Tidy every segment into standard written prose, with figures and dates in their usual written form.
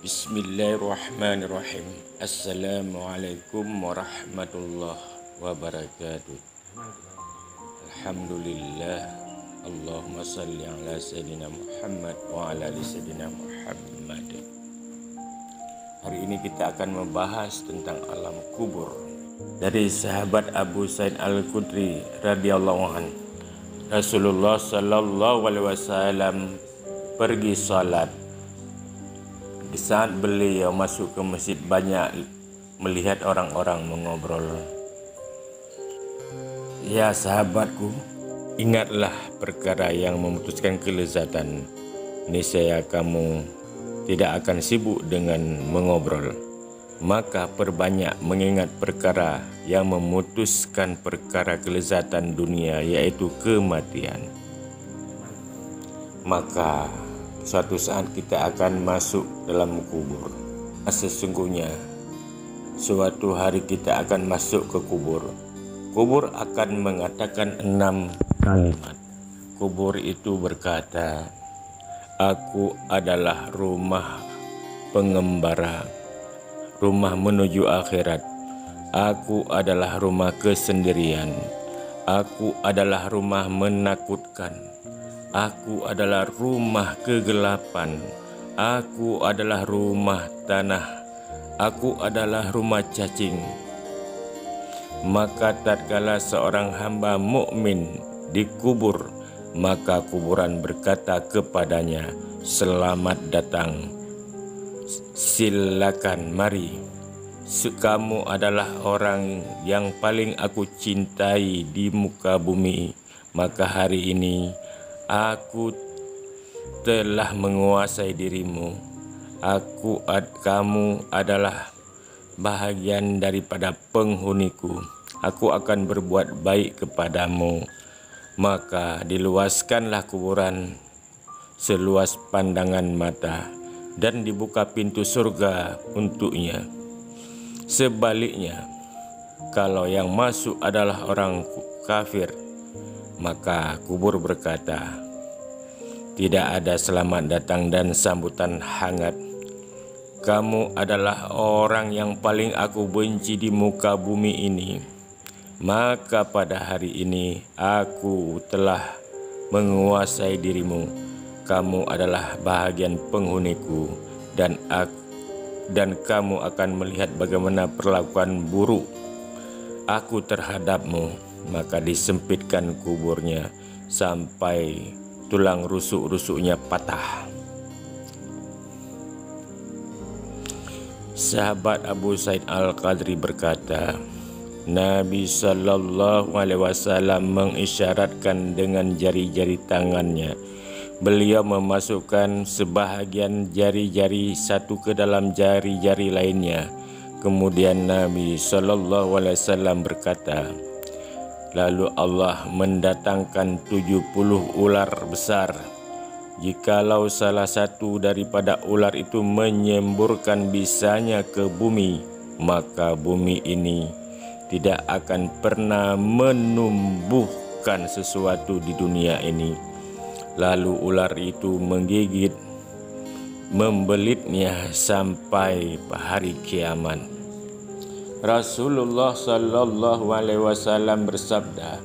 Bismillahirrahmanirrahim. Assalamualaikum warahmatullahi wabarakatuh. Alhamdulillah. Allahumma salli ala Sayyidina Muhammad wa ala ali Sayyidina Muhammad. Hari ini kita akan membahas tentang alam kubur dari sahabat Abu Sa'id Al-Khudri radhiyallahu anhu. Rasulullah sallallahu alaihi wasallam pergi salat. Di saat beliau masuk ke masjid, banyak melihat orang-orang mengobrol. Ya sahabatku, ingatlah perkara yang memutuskan kelezatan. Niscaya kamu tidak akan sibuk dengan mengobrol. Maka perbanyak mengingat perkara yang memutuskan perkara kelezatan dunia, yaitu kematian. Maka suatu saat kita akan masuk dalam kubur. Sesungguhnya suatu hari kita akan masuk ke kubur. Kubur akan mengatakan 6 kalimat. Kubur itu berkata, "Aku adalah rumah pengembara, rumah menuju akhirat. Aku adalah rumah kesendirian. Aku adalah rumah menakutkan. Aku adalah rumah kegelapan. Aku adalah rumah tanah. Aku adalah rumah cacing." Maka tatkala seorang hamba mukmin dikubur, maka kuburan berkata kepadanya, "Selamat datang. Silakan mari. Kamu adalah orang yang paling aku cintai di muka bumi. Maka hari ini aku telah menguasai dirimu. Kamu adalah bahagian daripada penghuniku. Aku akan berbuat baik kepadamu." Maka diluaskanlah kuburan seluas pandangan mata dan dibuka pintu surga untuknya. Sebaliknya, kalau yang masuk adalah orang kafir, maka kubur berkata, "Tidak ada selamat datang dan sambutan hangat. Kamu adalah orang yang paling aku benci di muka bumi ini. Maka pada hari ini aku telah menguasai dirimu. Kamu adalah bahagian penghuniku dan kamu akan melihat bagaimana perlakuan buruk aku terhadapmu." Maka disempitkan kuburnya sampai tulang rusuk-rusuknya patah. Sahabat Abu Sa'id Al-Khudri berkata, Nabi sallallahu alaihi wasallam mengisyaratkan dengan jari-jari tangannya. Beliau memasukkan sebahagian jari-jari satu ke dalam jari-jari lainnya. Kemudian Nabi sallallahu alaihi wasallam berkata, lalu Allah mendatangkan 70 ular besar. Jikalau salah satu daripada ular itu menyemburkan bisanya ke bumi, maka bumi ini tidak akan pernah menumbuhkan sesuatu di dunia ini. Lalu ular itu menggigit, membelitnya sampai hari kiamat. Rasulullah sallallahu alaihi wasallam bersabda,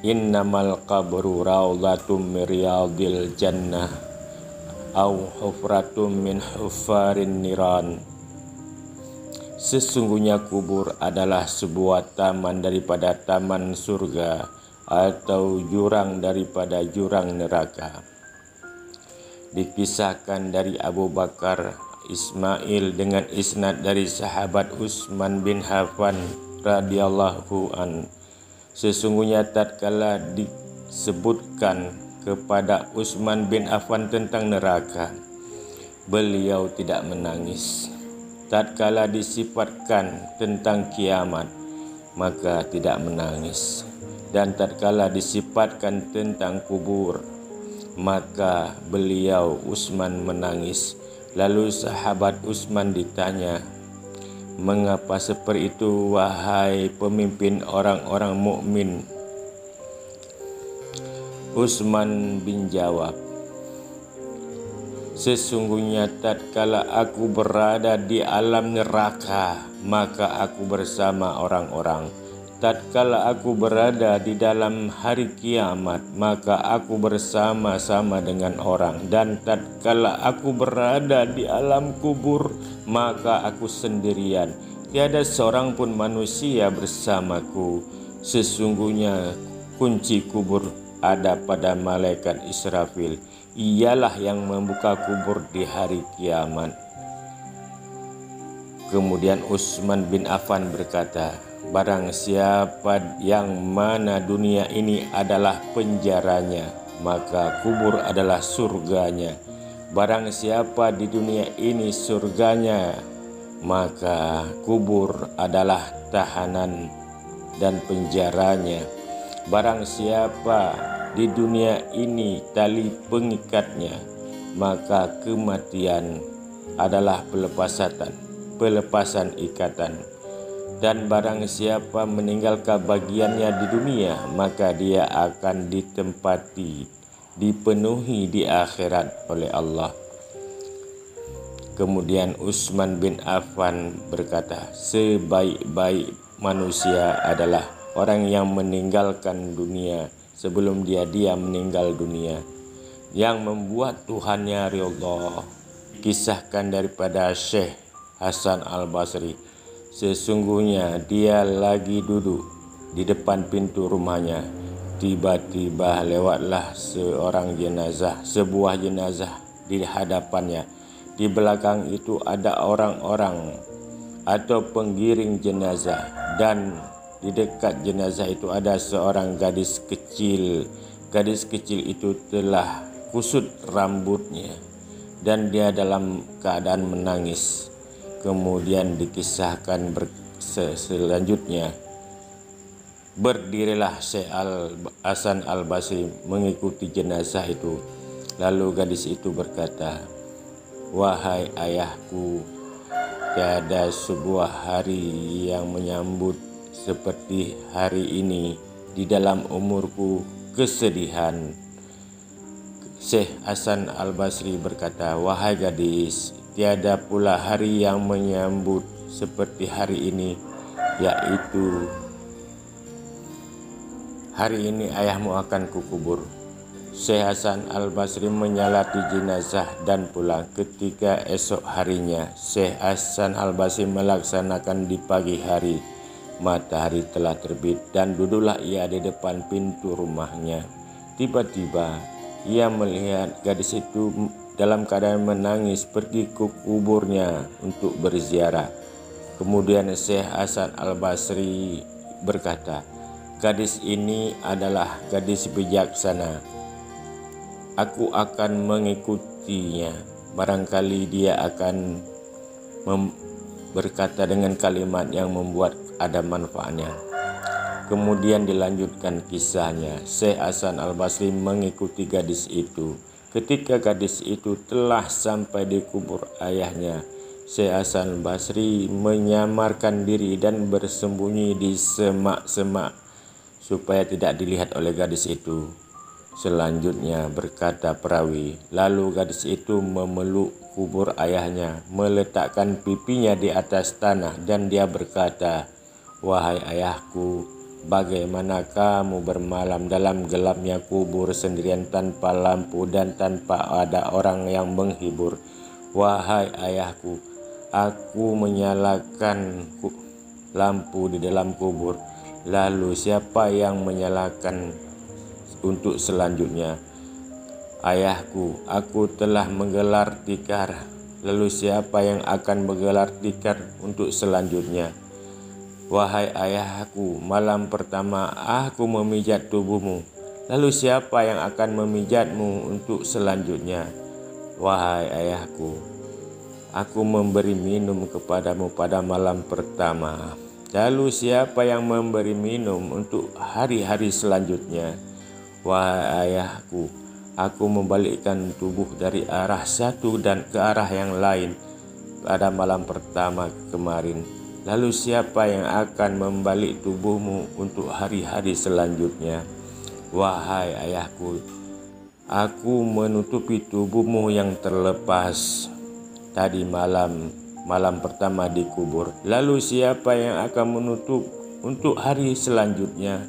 "Innamal qabru raudhatum min riyadil jannah au hufratum min hufarin niran." Sesungguhnya kubur adalah sebuah taman daripada taman surga atau jurang daripada jurang neraka. Dikisahkan dari Abu Bakar Ismail dengan isnad dari sahabat Utsman bin Affan radhiyallahu an. Sesungguhnya tatkala disebutkan kepada Utsman bin Affan tentang neraka, beliau tidak menangis. Tatkala disifatkan tentang kiamat, maka tidak menangis. Dan tatkala disifatkan tentang kubur, maka beliau Utsman menangis. Lalu sahabat Utsman ditanya, "Mengapa seperti itu wahai pemimpin orang-orang mukmin?" Utsman bin jawab, Sesungguhnya tatkala aku berada di alam neraka, maka aku bersama orang-orang. Tatkala aku berada di dalam hari kiamat, maka aku bersama-sama dengan orang. Dan tatkala aku berada di alam kubur, maka aku sendirian. Tiada seorang pun manusia bersamaku. Sesungguhnya kunci kubur ada pada malaikat Israfil. Ialah yang membuka kubur di hari kiamat. Kemudian Utsman bin Affan berkata, barang siapa yang mana dunia ini adalah penjaranya, maka kubur adalah surganya. Barang siapa di dunia ini surganya, maka kubur adalah tahanan dan penjaranya. Barang siapa di dunia ini tali pengikatnya, maka kematian adalah pelepasan ikatan. Dan barang siapa meninggalkan bagiannya di dunia, maka dia akan dipenuhi di akhirat oleh Allah. Kemudian Utsman bin Affan berkata, sebaik-baik manusia adalah orang yang meninggalkan dunia sebelum dia meninggal dunia, yang membuat Tuhannya ridha. Kisahkan daripada Syekh Hasan Al-Basri, sesungguhnya dia lagi duduk di depan pintu rumahnya. Tiba-tiba lewatlah sebuah jenazah di hadapannya. Di belakang itu ada orang-orang atau penggiring jenazah, dan di dekat jenazah itu ada seorang gadis kecil. Gadis kecil itu telah kusut rambutnya dan dia dalam keadaan menangis. Kemudian dikisahkan selanjutnya, berdirilah Syekh Hasan Al-Basri mengikuti jenazah itu. Lalu gadis itu berkata, wahai ayahku, tiada sebuah hari yang menyambut seperti hari ini di dalam umurku kesedihan. Syekh Hasan Al-Basri berkata, wahai gadis, tiada pula hari yang menyambut seperti hari ini, yaitu hari ini ayahmu akan kukubur. Syekh Hasan Al-Basri menyalati jenazah dan pulang. Ketika esok harinya, Syekh Hasan Al-Basri melaksanakan di pagi hari. Matahari telah terbit dan duduklah ia di depan pintu rumahnya. Tiba-tiba ia melihat gadis itu dalam keadaan menangis pergi ke kuburnya untuk berziarah. Kemudian Syekh Hasan Al-Basri berkata, gadis ini adalah gadis bijaksana. Aku akan mengikutinya. Barangkali dia akan berkata dengan kalimat yang membuat ada manfaatnya. Kemudian dilanjutkan kisahnya. Syekh Hasan Al-Basri mengikuti gadis itu. Ketika gadis itu telah sampai di kubur ayahnya, Syekh Hasan Al-Basri menyamarkan diri dan bersembunyi di semak-semak supaya tidak dilihat oleh gadis itu. Selanjutnya berkata perawi, lalu gadis itu memeluk kubur ayahnya, meletakkan pipinya di atas tanah, dan dia berkata, wahai ayahku, bagaimana kamu bermalam dalam gelapnya kubur sendirian tanpa lampu dan tanpa ada orang yang menghibur? Wahai ayahku, aku menyalakan lampu di dalam kubur, lalu siapa yang menyalakan untuk selanjutnya? Ayahku, aku telah menggelar tikar, lalu siapa yang akan menggelar tikar untuk selanjutnya? Wahai ayahku, malam pertama aku memijat tubuhmu, lalu siapa yang akan memijatmu untuk selanjutnya? Wahai ayahku, aku memberi minum kepadamu pada malam pertama, lalu siapa yang memberi minum untuk hari-hari selanjutnya? Wahai ayahku, aku membalikkan tubuh dari arah satu dan ke arah yang lain pada malam pertama kemarin. Lalu siapa yang akan membalik tubuhmu untuk hari-hari selanjutnya? Wahai ayahku, Aku menutupi tubuhmu yang terlepas tadi malam pertama di kubur. Lalu siapa yang akan menutup untuk hari selanjutnya?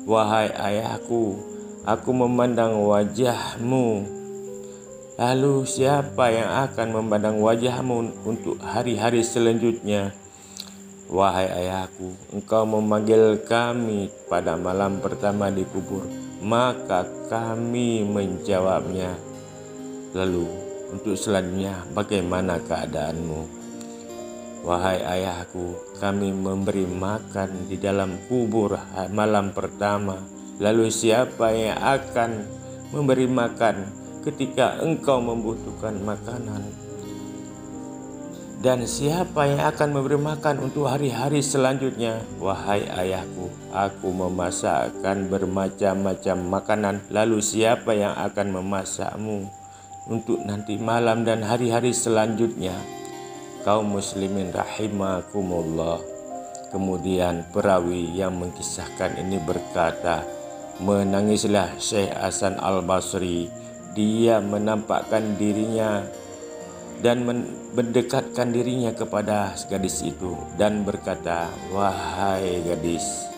Wahai ayahku, aku memandang wajahmu. Lalu siapa yang akan memandang wajahmu untuk hari-hari selanjutnya? Wahai ayahku, engkau memanggil kami pada malam pertama di kubur, maka kami menjawabnya. Lalu untuk selanjutnya bagaimana keadaanmu? Wahai ayahku, kami memberi makan di dalam kubur malam pertama. Lalu siapa yang akan memberi makan ketika engkau membutuhkan makanan? Dan siapa yang akan memberi makan untuk hari-hari selanjutnya? Wahai ayahku, aku memasakkan bermacam-macam makanan. Lalu siapa yang akan memasakmu untuk nanti malam dan hari-hari selanjutnya? Kaum muslimin rahimakumullah. Kemudian perawi yang mengkisahkan ini berkata, menangislah Syekh Hasan Al-Basri. Dia menampakkan dirinya dan mendekatkan dirinya kepada gadis itu dan berkata, wahai gadis,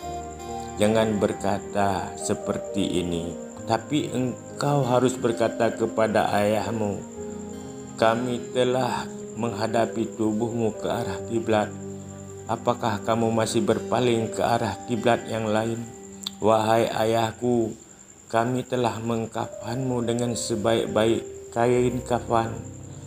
jangan berkata seperti ini, tapi engkau harus berkata kepada ayahmu, kami telah menghadapi tubuhmu ke arah kiblat. Apakah kamu masih berpaling ke arah kiblat yang lain? Wahai ayahku, kami telah mengkafanmu dengan sebaik-baik kain kafan.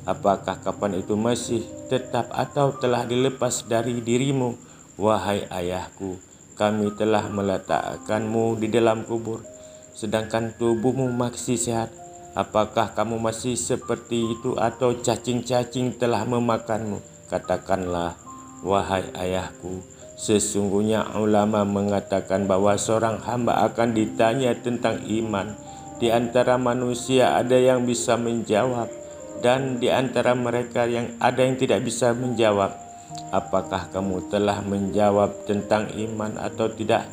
Apakah kapan itu masih tetap atau telah dilepas dari dirimu? Wahai ayahku, kami telah meletakkanmu di dalam kubur, sedangkan tubuhmu masih sehat. Apakah kamu masih seperti itu atau cacing-cacing telah memakanmu? Katakanlah, wahai ayahku, sesungguhnya ulama mengatakan bahwa seorang hamba akan ditanya tentang iman. Di antara manusia ada yang bisa menjawab, dan di antara mereka yang ada yang tidak bisa menjawab. Apakah kamu telah menjawab tentang iman atau tidak?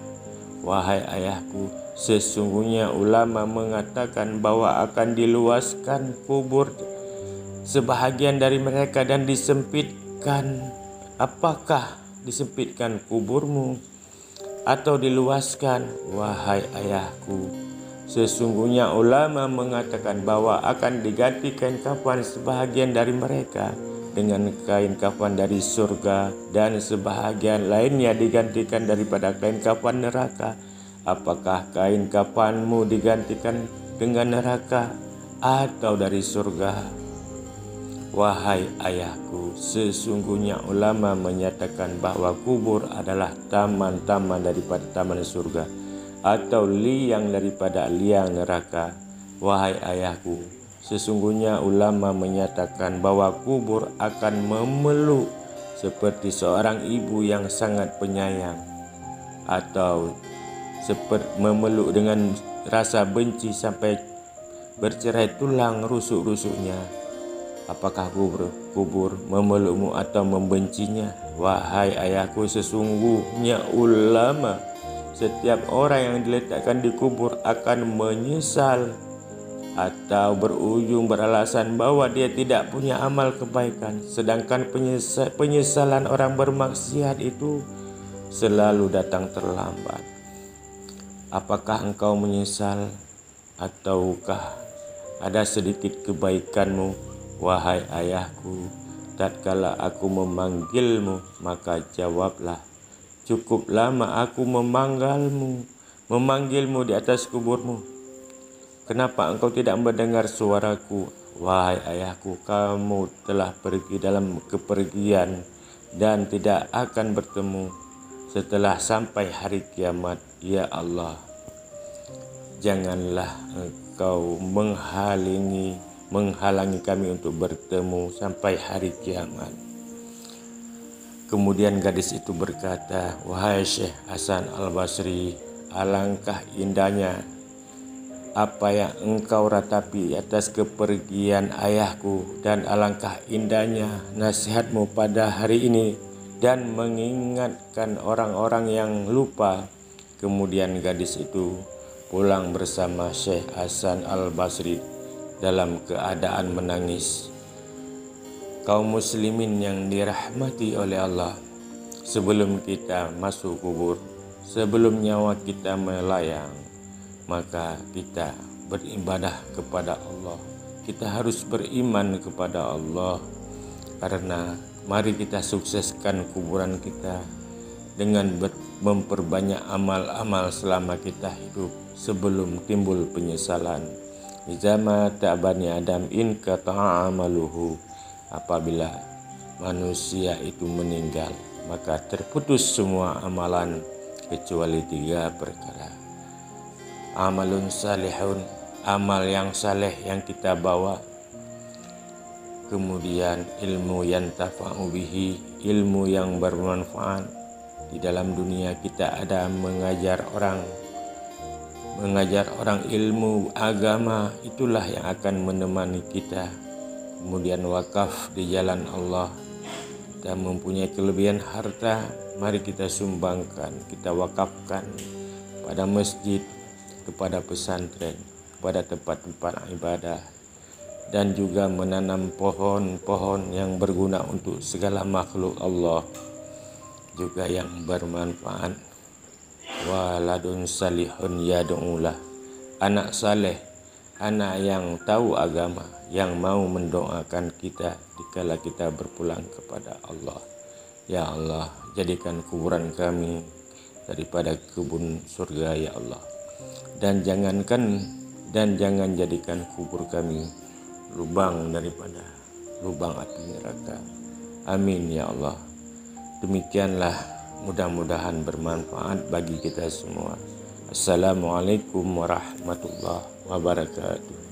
Wahai ayahku, sesungguhnya ulama mengatakan bahwa akan diluaskan kubur sebahagian dari mereka dan disempitkan. Apakah disempitkan kuburmu atau diluaskan? Wahai ayahku, sesungguhnya ulama mengatakan bahwa akan diganti kain kafan sebahagian dari mereka dengan kain kafan dari surga, dan sebahagian lainnya digantikan daripada kain kafan neraka. Apakah kain kafanmu digantikan dengan neraka atau dari surga? Wahai ayahku, sesungguhnya ulama menyatakan bahwa kubur adalah taman-taman daripada taman surga, atau liang daripada liang neraka. Wahai ayahku, sesungguhnya ulama menyatakan bahwa kubur akan memeluk seperti seorang ibu yang sangat penyayang, atau seperti memeluk dengan rasa benci sampai bercerai tulang rusuk-rusuknya. Apakah kubur memelukmu atau membencinya? Wahai ayahku, sesungguhnya ulama, setiap orang yang diletakkan di kubur akan menyesal atau berujung beralasan bahwa dia tidak punya amal kebaikan. Sedangkan penyesalan orang bermaksiat itu selalu datang terlambat. Apakah engkau menyesal ataukah ada sedikit kebaikanmu? Wahai ayahku, tatkala aku memanggilmu, maka jawablah. Cukup lama aku memanggilmu di atas kuburmu. Kenapa engkau tidak mendengar suaraku? Wahai ayahku, kamu telah pergi dalam kepergian dan tidak akan bertemu setelah sampai hari kiamat. Ya Allah, janganlah engkau menghalangi kami untuk bertemu sampai hari kiamat. Kemudian gadis itu berkata, wahai Syekh Hasan Al-Basri, alangkah indahnya apa yang engkau ratapi atas kepergian ayahku, dan alangkah indahnya nasihatmu pada hari ini dan mengingatkan orang-orang yang lupa. Kemudian gadis itu pulang bersama Syekh Hasan Al-Basri dalam keadaan menangis. Kaum muslimin yang dirahmati oleh Allah, sebelum kita masuk kubur, sebelum nyawa kita melayang, maka kita beribadah kepada Allah. Kita harus beriman kepada Allah, karena mari kita sukseskan kuburan kita dengan memperbanyak amal-amal selama kita hidup sebelum timbul penyesalan. Izama ta'bani Adam in qata'a amaluhu, apabila manusia itu meninggal maka terputus semua amalan kecuali 3 perkara. Amalun salihun, amal yang saleh yang kita bawa. Kemudian ilmu yang tafa'u bihi, ilmu yang bermanfaat. Di dalam dunia kita ada mengajar orang ilmu agama, itulah yang akan menemani kita. Kemudian wakaf di jalan Allah. Kita mempunyai kelebihan harta, mari kita sumbangkan, kita wakafkan pada masjid, kepada pesantren, kepada tempat-tempat ibadah, dan juga menanam pohon-pohon yang berguna untuk segala makhluk Allah, juga yang bermanfaat. Waladun salihun yad'ulah, anak saleh, anak yang tahu agama, yang mau mendoakan kita dikala kita berpulang kepada Allah. Ya Allah, jadikan kuburan kami daripada kebun surga ya Allah, dan jangan jadikan kubur kami lubang daripada lubang api neraka. Amin ya Allah. Demikianlah, mudah-mudahan bermanfaat bagi kita semua. Assalamualaikum warahmatullahi wabarakatuh.